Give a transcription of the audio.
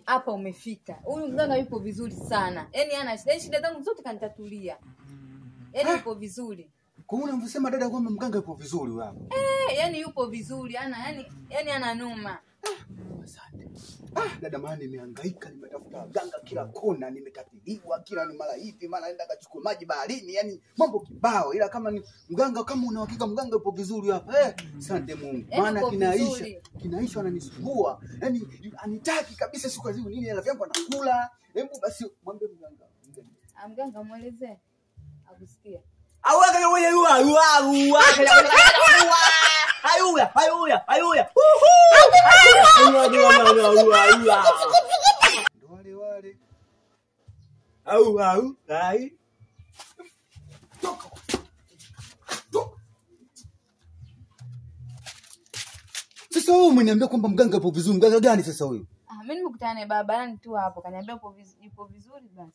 Hapa umefika. Huyu mganga yupo vizuri sana. Yaani ana shida zangu zote kanitatulia. Yaani yupo vizuri. Kwa nini unasema dada kwamba mganga yupo vizuri wapo? Yaani yupo vizuri. Yaani ana noma. Asante. Dada maana nimehangaika, nimetafuta mganga kila kona, nimekatiliwa kila ni mara hivi, mara naenda kachukua maji baharini, yani mambo kibao. Ila kama ni mganga, kama una hakika mganga yupo vizuri hapa. Asante Mungu. Maana kinaisha ananisumbua. Yani anitaki kabisa siku hizi nini hela yangu anakula. Hebu basi mwambie mganga. Mganga muelezee. Akusikia. Awaka wewe ayuya. Wale. Ai. Toka. Sasa wewe umeniambia kwamba mganga yupo vizuri. Mganga gani sasa huyo? Mimi nimekutana naye barabarani tu hapo, kaniambia yupo vizuri basi.